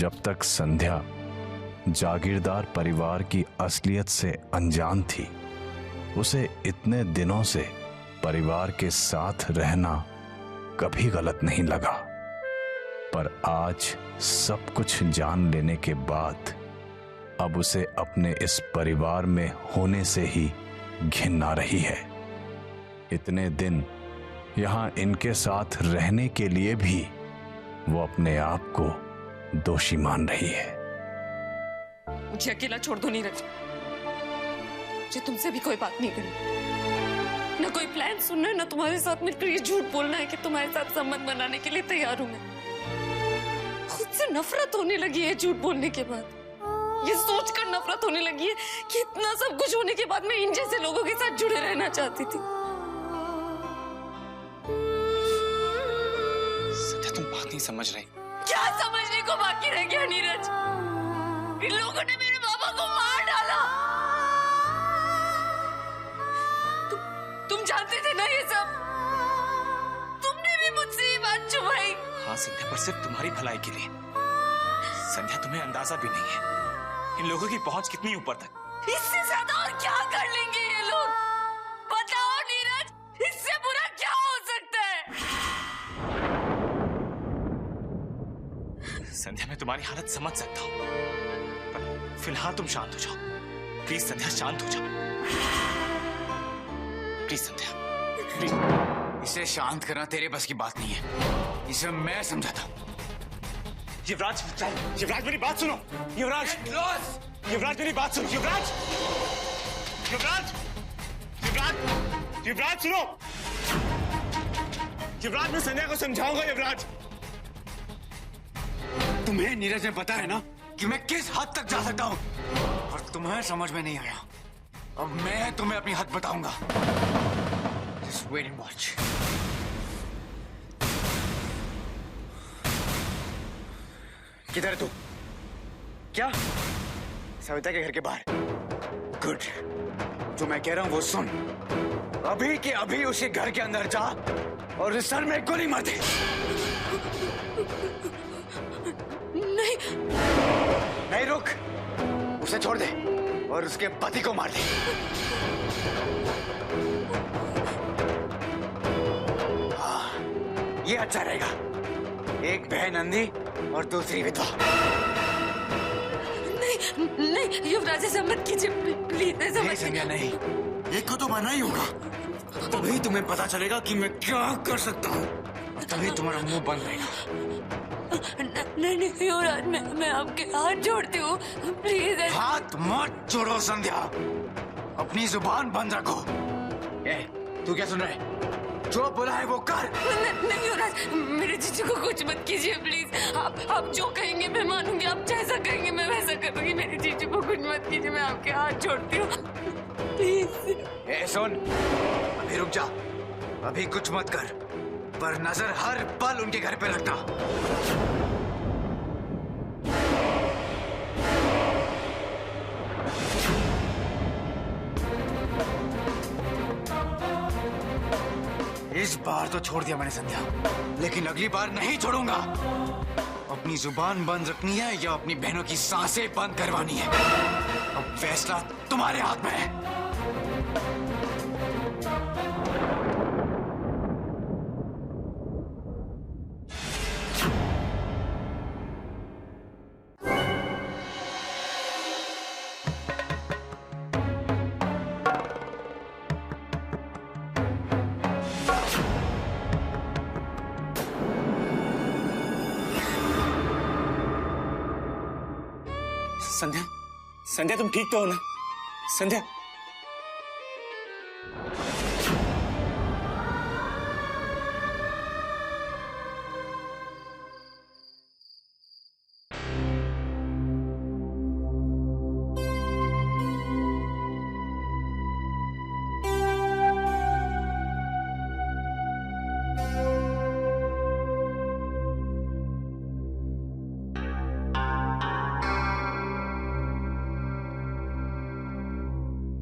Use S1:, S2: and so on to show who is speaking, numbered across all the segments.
S1: जब तक संध्या जागीरदार परिवार की असलियत से अनजान थी, उसे इतने दिनों से परिवार के साथ रहना कभी गलत नहीं लगा। पर आज सब कुछ जान लेने के बाद अब उसे अपने इस परिवार में होने से ही घिन आ रही है। इतने दिन यहां इनके साथ रहने के लिए भी वो अपने आप को दोषी मान रही है।
S2: मुझे अकेला छोड़ दो नीरज। मुझे तुमसे भी कोई बात नहीं करनी, ना कोई प्लान सुनना है, ना तुम्हारे साथ मिलकर ये झूठ बोलना है कि तुम्हारे साथ संबंध बनाने के लिए तैयार हूं मैं। खुद से नफरत होने लगी है झूठ बोलने के बाद। ये सोचकर नफरत होने लगी है कि इतना सब कुछ होने के बाद मैं इन जैसे लोगों के साथ जुड़े रहना चाहती थी।
S3: संध्या, तुम बात नहीं समझ रही।
S2: क्या समझने को बाकी रह गया नीरज? इन लोगों ने मेरे बाबा को मार डाला। तुम जानते थे ना ये सब? तुमने भी मुझसे ये बात छुपाई।
S3: हाँ संध्या, पर सिर्फ तुम्हारी भलाई के लिए। संध्या, तुम्हें अंदाजा भी नहीं है इन लोगों की पहुंच कितनी ऊपर तक।
S2: इससे ज्यादा और क्या कर लेंगे ये लोग? बताओ नीरज, इससे बुरा क्या हो सकता है?
S3: संध्या, मैं तुम्हारी हालत समझ सकता हूँ, पर फिलहाल तुम शांत हो जाओ। प्लीज संध्या, शांत हो जाओ। Please Sandhya, please.
S4: इसे शांत करना तेरे बस की बात नहीं है, इसे मैं समझाता हूँ।
S3: युवराज, युवराज मेरी बात सुनो। युवराज, युवराज मेरी बात सुनो। युवराज, युवराज, युवराज, युवराज सुनो। युवराज, मैं संध्या को समझाऊंगा। युवराज,
S4: तुम्हें नीरज ने बताया ना कि मैं किस हद तक जा सकता हूँ, और तुम्हें समझ में नहीं आया। अब मैं तुम्हें अपनी हद बताऊंगा। Just wait and watch. किधर है तू? क्या? सविता के घर के बाहर। गुड। जो मैं कह रहा हूं वो सुन। अभी के अभी उसके घर के अंदर जा और उसे सर में गोली मार दे।
S2: नहीं।
S4: नहीं, रुक। उसे छोड़ दे और उसके पति को मार दे। हाँ, ये अच्छा रहेगा। एक बहन अंधी और दूसरी विधवा।
S2: नहीं नहीं युवराज, ऐसा मत कीजिए प्लीज। ऐसा मत
S4: कीजिए। नहीं, एक को तो मानना ही होगा, तभी तुम्हें पता चलेगा कि मैं क्या कर सकता हूँ, तभी तुम्हारा मुंह बंद रहेगा।
S2: नहीं नहीं युवराज, मैं आपके हाथ जोड़ती हूँ, प्लीज।
S4: हाथ मत जोड़ो संध्या, अपनी जुबान बंद रखो। तू क्या सुन रहा है? जो बोला है वो कर।
S2: नहीं युवराज, मेरे जीजू को कुछ मत कीजिए प्लीज। आप जो कहेंगे मैं मानूंगी, आप जैसा कहेंगे मैं वैसा करूंगी। मेरे जीजू को कुछ मत कीजिए, मैं आपके हाथ जोड़ती हूँ प्लीज।
S4: सुन, अभी रुक जा, अभी कुछ मत कर, पर नजर हर पल उनके घर पे रखना। इस बार तो छोड़ दिया मैंने संध्या, लेकिन अगली बार नहीं छोड़ूंगा। अपनी जुबान बंद रखनी है या अपनी बहनों की सांसें बंद करवानी है, अब फैसला तुम्हारे हाथ में है।
S3: संध्या, संध्या तुम ठीक तो हो ना? संध्या,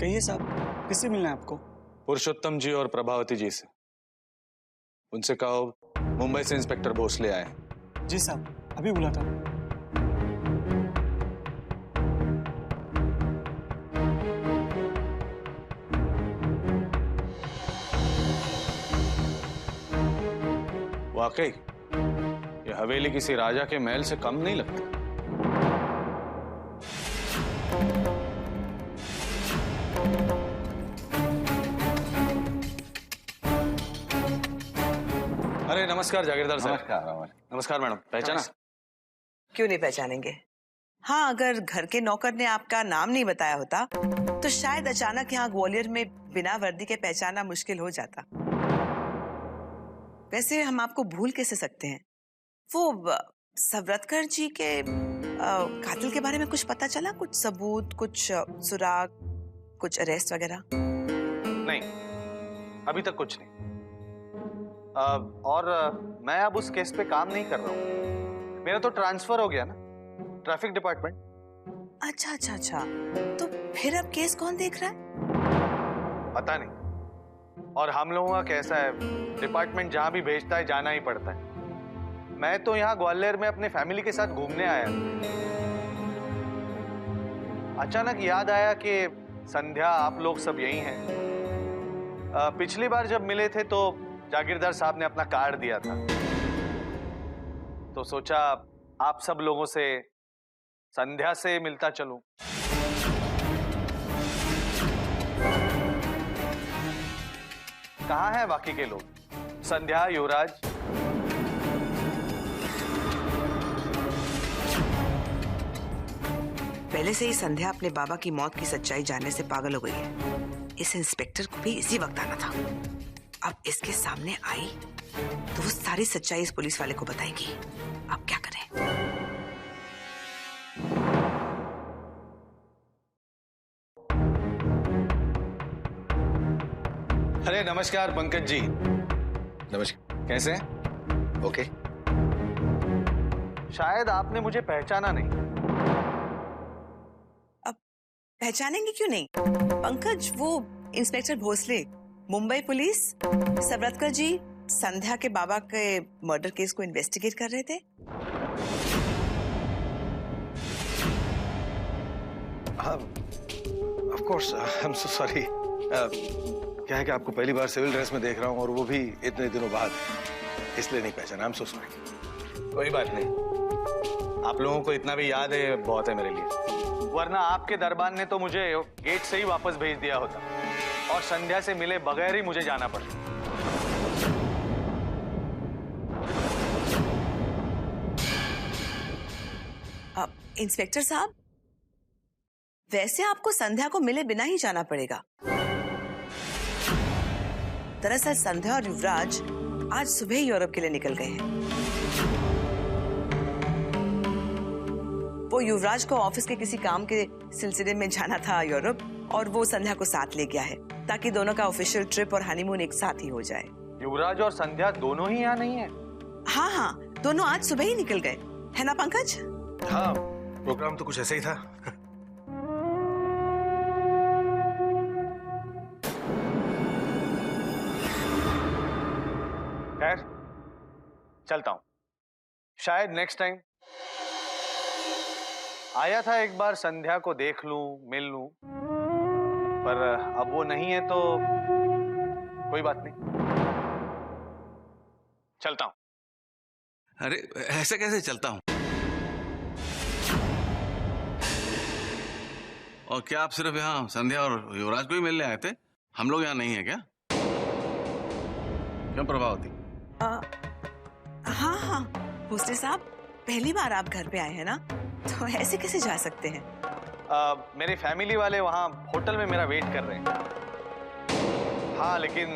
S5: कहिए साहब, किससे मिलना है आपको?
S6: पुरुषोत्तम जी और प्रभावती जी से। उनसे कहो मुंबई से इंस्पेक्टर भोसले आए।
S5: जी साहब, अभी बुला था।
S6: वाकई ये हवेली किसी राजा के महल से कम नहीं लगती। अरे नमस्कार जागीरदार साहब।
S7: नमस्कार।
S6: नमस्कार मैडम, पहचाना?
S8: क्यों नहीं पहचानेंगे? हाँ, अगर घर के नौकर ने आपका नाम नहीं बताया होता तो शायद अचानक यहाँ ग्वालियर में बिना वर्दी के पहचाना मुश्किल हो जाता। वैसे हम आपको भूल कैसे सकते हैं? वो सवरतकर जी के कातिल के बारे में कुछ पता चला? कुछ सबूत, कुछ सुराग, कुछ अरेस्ट वगैरह?
S6: नहीं, अभी तक कुछ नहीं। और मैं अब उस केस पे काम नहीं कर रहा हूँ। मेरा तो ट्रांसफर हो गया ना, ट्रैफिक डिपार्टमेंट।
S8: अच्छा अच्छा अच्छा, तो फिर अब केस कौन देख रहा है?
S6: पता नहीं। और हम लोगों का कैसा है, डिपार्टमेंट जहां भी भेजता है जाना ही पड़ता है। मैं तो यहाँ ग्वालियर में अपने फैमिली के साथ घूमने आया। अचानक याद आया कि संध्या, आप लोग सब यही हैं। पिछली बार जब मिले थे तो जागीरदार साहब ने अपना कार्ड दिया था, तो सोचा आप सब लोगों से, संध्या से मिलता चलूं। कहाँ हैं बाकी के लोग? संध्या, युवराज?
S8: पहले से ही संध्या अपने बाबा की मौत की सच्चाई जानने से पागल हो गई है। इस इंस्पेक्टर को भी इसी वक्त आना था। अब इसके सामने आई तो वो सारी सच्चाई इस पुलिस वाले को बताएंगी। अब क्या करें?
S6: अरे नमस्कार पंकज जी।
S7: नमस्कार।
S6: कैसे हैं?
S7: ओके।
S6: शायद आपने मुझे पहचाना नहीं।
S8: अब पहचानेंगे क्यों नहीं? पंकज, वो इंस्पेक्टर भोसले, मुंबई पुलिस। सवरतकर जी संध्या के बाबा के मर्डर केस को इन्वेस्टिगेट कर रहे थे।
S7: हाँ, of course, I am so sorry. क्या है कि आपको पहली बार सिविल ड्रेस में देख रहा हूँ और वो भी इतने दिनों बाद, इसलिए नहीं पहचाना। I am so sorry.
S6: कोई बात नहीं, आप लोगों को इतना भी याद है बहुत है मेरे लिए। वरना आपके दरबार ने तो मुझे गेट से ही वापस भेज दिया होता और संध्या से मिले बगैर ही मुझे जाना पड़ता।
S8: इंस्पेक्टर साहब, वैसे आपको संध्या को मिले बिना ही जाना पड़ेगा। दरअसल संध्या और युवराज आज सुबह ही यूरोप के लिए निकल गए हैं। वो युवराज को ऑफिस के किसी काम के सिलसिले में जाना था यूरोप, और वो संध्या को साथ ले गया है ताकि दोनों का ऑफिशियल ट्रिप और हनीमून एक साथ ही हो जाए।
S6: युवराज और संध्या दोनों ही यहाँ नहीं है?
S8: हाँ हाँ, दोनों आज सुबह ही निकल गए, है ना पंकज?
S7: हाँ, प्रोग्राम तो कुछ ऐसा ही था।
S6: खैर, चलता हूं। शायद नेक्स्ट टाइम। आया था एक बार संध्या को देख लूं, मिल लूं, पर अब वो नहीं है तो कोई बात नहीं, चलता हूं।
S9: अरे ऐसे कैसे चलता हूं? और क्या आप सिर्फ यहाँ संध्या और युवराज को ही मिलने आए थे? हम लोग यहाँ नहीं है क्या? क्यों प्रभावती?
S8: हाँ हाँ भोसले साहब, पहली बार आप घर पे आए हैं ना, तो ऐसे कैसे जा सकते हैं?
S6: मेरे फैमिली वाले वहां होटल में मेरा वेट कर रहे हैं। हाँ, लेकिन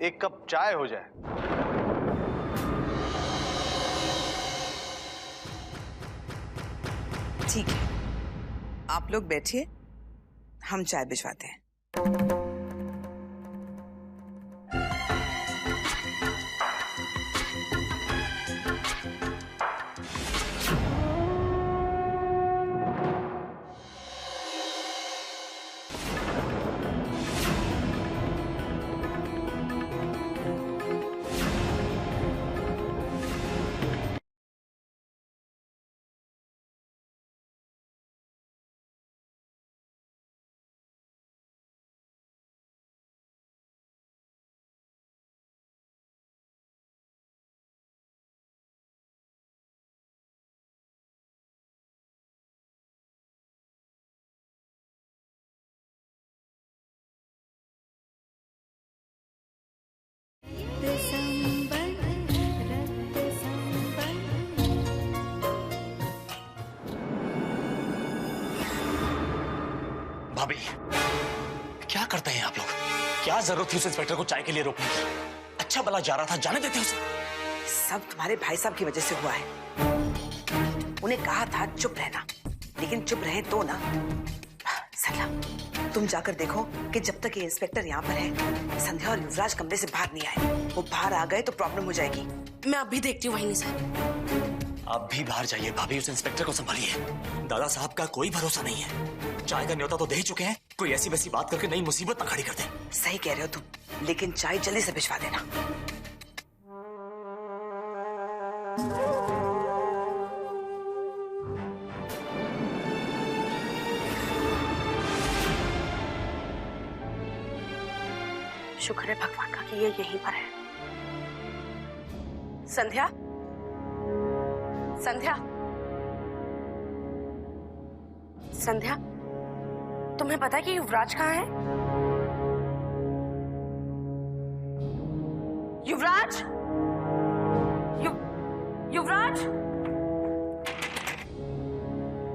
S6: एक कप चाय हो जाए।
S8: ठीक है, आप लोग बैठिए, हम चाय भिजवाते हैं।
S3: भाभी, क्या करते हैं आप लोग? क्या जरूरत थी उस इंस्पेक्टर को चाय के लिए रोकने की? अच्छा भला जा रहा था, जाने देते उसे।
S8: सब तुम्हारे भाई साहब की वजह से हुआ है। उन्हें कहा था चुप रहना, लेकिन चुप रहे तो ना। संध्या, तुम जाकर देखो कि जब तक ये इंस्पेक्टर यहाँ पर है, संध्या और युवराज कमरे से बाहर नहीं आए। वो बाहर आ गए तो प्रॉब्लम हो जाएगी।
S2: मैं अभी देखती हूँ वहीं से।
S3: आप भी बाहर जाइए भाभी, उस इंस्पेक्टर को संभालिए। दादा साहब का कोई भरोसा नहीं है। चाय का न्योता तो दे ही चुके हैं, कोई ऐसी वैसी बात करके नई मुसीबत ना खड़ी कर दे।
S8: सही कह रहे हो तुम, लेकिन चाय जल्दी से भिजवा देना।
S2: शुक्र है भगवान का कि ये यहीं पर है। संध्या, संध्या, संध्या, तुम्हें पता है कि युवराज कहाँ है? युवराज, युवराज,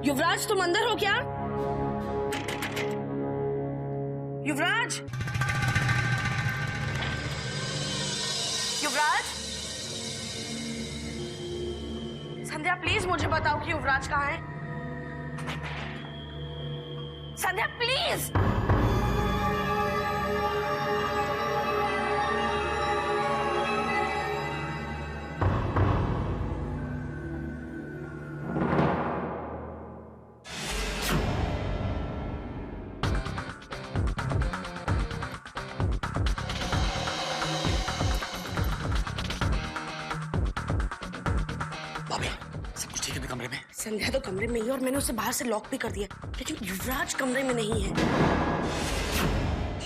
S2: युवराज, तुम अंदर हो क्या? युवराज, युवराज, संध्या प्लीज मुझे बताओ कि युवराज कहाँ है? संध्या प्लीज।
S3: कमरे में?
S2: संध्या तो कमरे में ही है और मैंने उसे बाहर से लॉक भी कर दिया, लेकिन युवराज कमरे में नहीं है।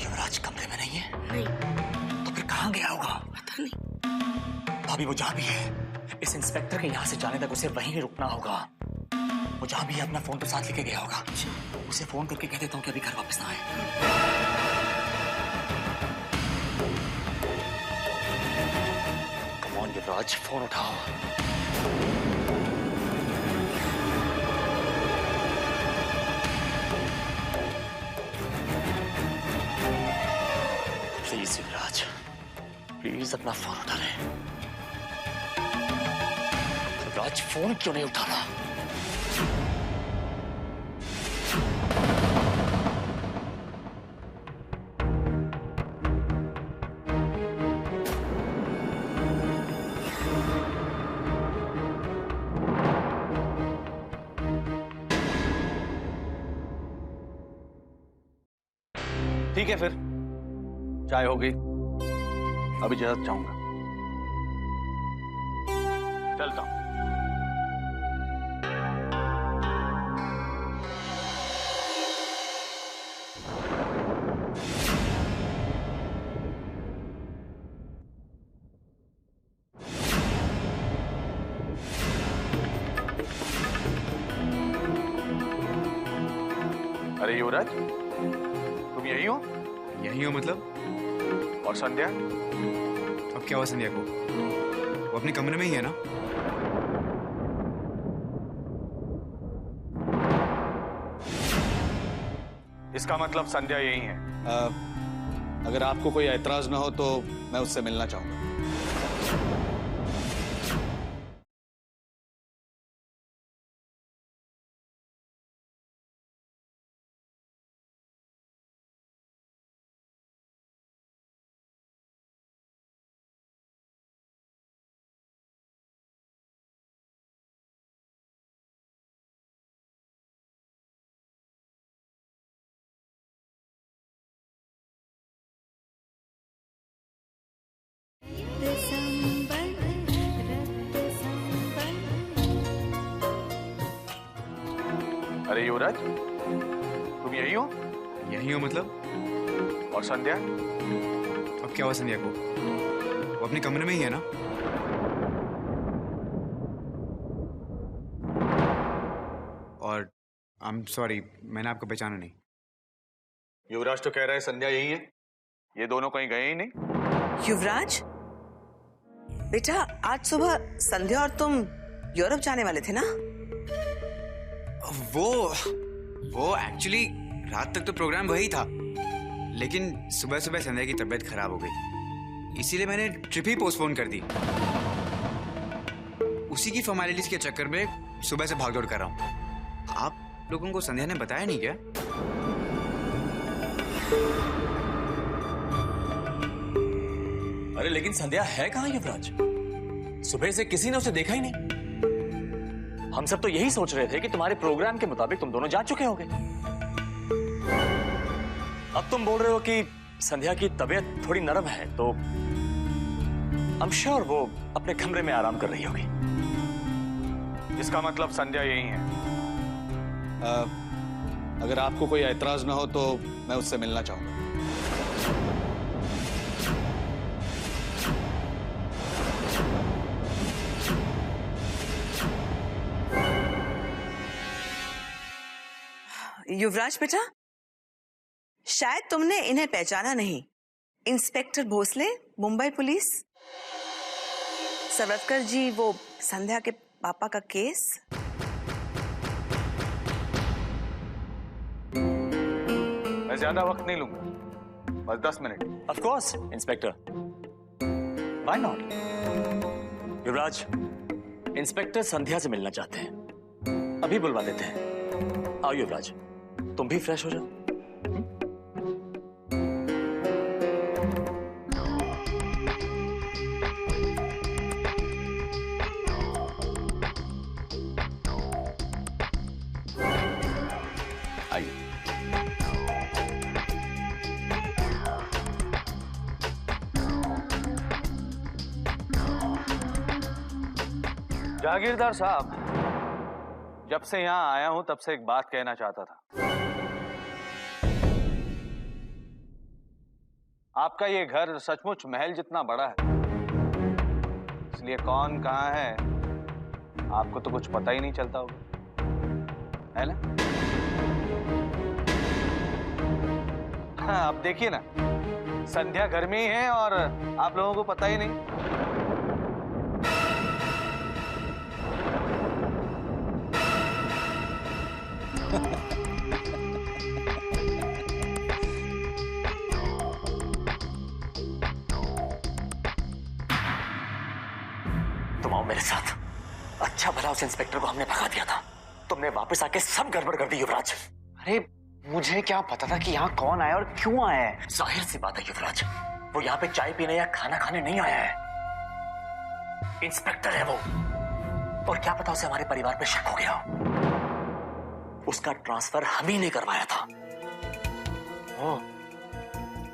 S3: युवराज कमरे में नहीं है?
S2: नहीं।
S3: तो फिर कहाँ गया होगा?
S2: पता नहीं।
S3: भाभी वो जहाँ भी है, इस इंस्पेक्टर के यहाँ से जाने तक उसे वहीं रुकना होगा। वो जहाँ भी है अपना फोन तो साथ लेके गया होगा। उसे फोन करके कह देता हूँ कि अभी घर वापस ना आए। कम ऑन युवराज, फोन उठाओ। प्लीज युवराज, प्लीज अपना फोन उठा ले। युवराज फोन क्यों नहीं उठा रहा?
S6: ठीक है फिर, चाय हो गई, अभी इजाजत चाहूंगा। चलता हूं। अरे युवराज, तुम यही हो?
S4: यही हो मतलब?
S6: और संध्या?
S4: अब क्या हुआ संध्या को? वो अपने कमरे में ही है ना?
S6: इसका मतलब संध्या यही है। अगर आपको कोई ऐतराज ना हो तो मैं उससे मिलना चाहूंगा। अरे युवराज, तुम यही हो?
S4: यही हो मतलब?
S6: और संध्या?
S4: अब क्या हुआ संध्या को? वो अपने कमरे में ही है ना? और आई एम सॉरी, मैंने आपको पहचाना नहीं।
S6: युवराज तो कह रहा है संध्या यही है। ये दोनों कहीं गए ही नहीं।
S8: युवराज बेटा, आज सुबह संध्या और तुम यूरोप जाने वाले थे ना?
S4: वो एक्चुअली रात तक तो प्रोग्राम वही था, लेकिन सुबह सुबह संध्या की तबीयत खराब हो गई, इसीलिए मैंने ट्रिप ही पोस्टपोन कर दी। उसी की फॉर्मेलिटीज के चक्कर में सुबह से भागदौड़ कर रहा हूँ। आप लोगों को संध्या ने बताया नहीं क्या?
S3: अरे लेकिन संध्या है कहाँ युवराज? सुबह से किसी ने उसे देखा ही नहीं। हम सब तो यही सोच रहे थे कि तुम्हारे प्रोग्राम के मुताबिक तुम दोनों जा चुके होगे। अब तुम बोल रहे हो कि संध्या की तबीयत थोड़ी नरम है, तो आई एम श्योर वो अपने कमरे में आराम कर रही होगी।
S6: इसका मतलब संध्या यही है। अगर आपको कोई ऐतराज ना हो तो मैं उससे मिलना चाहूंगा।
S8: युवराज बेटा, शायद तुमने इन्हें पहचाना नहीं। Inspector Bhosale, Mumbai police. सावरकर जी, वो संध्या के पापा का केस।
S6: मैं ज्यादा वक्त नहीं लूंगा, बस 10 minute.
S3: Of course inspector, why not? Yuvraj, inspector Sandhya से मिलना चाहते हैं, अभी बुलवा देते हैं। आओ युवराज, तुम भी फ्रेश हो जाओ। आइए।
S6: जागीरदार साहब, जब से यहां आया हूं तब से एक बात कहना चाहता था। आपका ये घर सचमुच महल जितना बड़ा है, इसलिए कौन कहां है आपको तो कुछ पता ही नहीं चलता होगा, है ना? हाँ, अब देखिए ना, संध्या घर में ही है और आप लोगों को पता ही नहीं।
S3: तुम आओ मेरे साथ। अच्छा भला उस इंस्पेक्टर को हमने भगा दिया था, तुमने वापस आके सब गड़बड़ कर दी युवराज।
S4: अरे मुझे क्या पता था कि यहाँ कौन आया और क्यों आया है?
S3: जाहिर सी बात है युवराज, वो यहाँ पे चाय पीने या खाना खाने नहीं आया है। इंस्पेक्टर है वो, और क्या पता उसे हमारे परिवार पे शक हो गया हो। उसका ट्रांसफर हम ही ने करवाया था।
S4: ओह,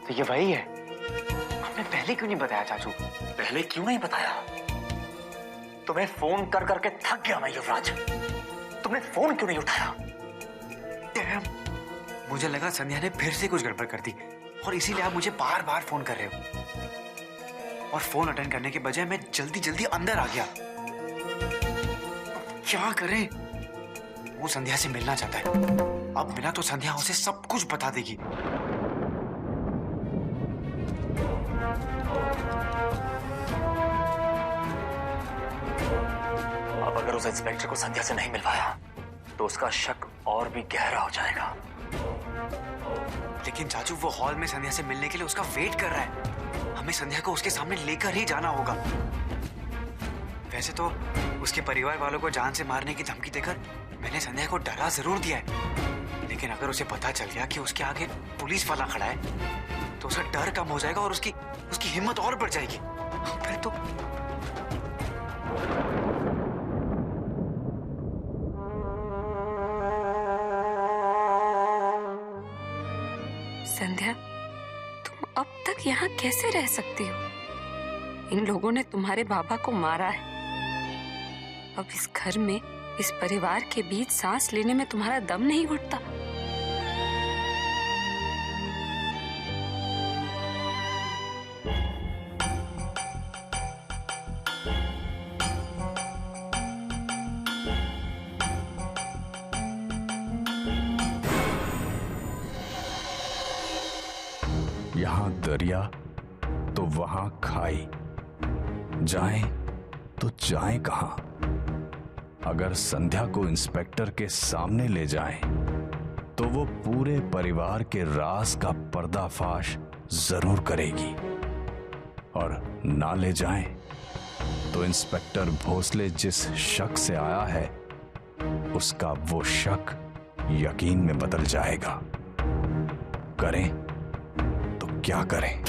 S4: तो ये वही है। आपने पहले क्यों नहीं बताया चाचू?
S3: पहले क्यों नहीं बताया? तुम्हें फोन कर करके थक गया मैं युवराज, तुमने फोन क्यों नहीं उठाया?
S4: Damn, मुझे लगा संध्या ने फिर से कुछ गड़बड़ कर दी और इसीलिए आप मुझे बार बार फोन कर रहे हो। और फोन अटेंड करने के बजाय मैं जल्दी जल्दी अंदर आ गया। क्या करें? वो संध्या से मिलना चाहता है। अब मिला तो संध्या उसे सब कुछ बता देगी।
S3: अब अगर उस इंस्पेक्टर को संध्या से नहीं मिलवाया तो उसका शक और भी गहरा हो जाएगा।
S4: लेकिन चाचू, वो हॉल में संध्या से मिलने के लिए उसका वेट कर रहा है। हमें संध्या को उसके सामने लेकर ही जाना होगा। वैसे तो उसके परिवार वालों को जान से मारने की धमकी देकर मैंने संध्या को डरा जरूर दिया है, लेकिन अगर उसे पता चल गया कि उसके आगे पुलिस वाला खड़ा है तो उसका डर कम हो जाएगा और उसकी हिम्मत और बढ़ जाएगी। फिर तो
S2: संध्या, तुम अब तक यहाँ कैसे रह सकती हो? इन लोगों ने तुम्हारे बाबा को मारा है। अब इस घर में, इस परिवार के बीच सांस लेने में तुम्हारा दम नहीं घुटता?
S1: यहाँ दरिया तो वहां खाई, जाएं तो जाएं कहां? अगर संध्या को इंस्पेक्टर के सामने ले जाएं तो वो पूरे परिवार के राज का पर्दाफाश जरूर करेगी। और ना ले जाएं तो इंस्पेक्टर भोसले जिस शक से आया है उसका वो शक यकीन में बदल जाएगा। करें तो क्या करें?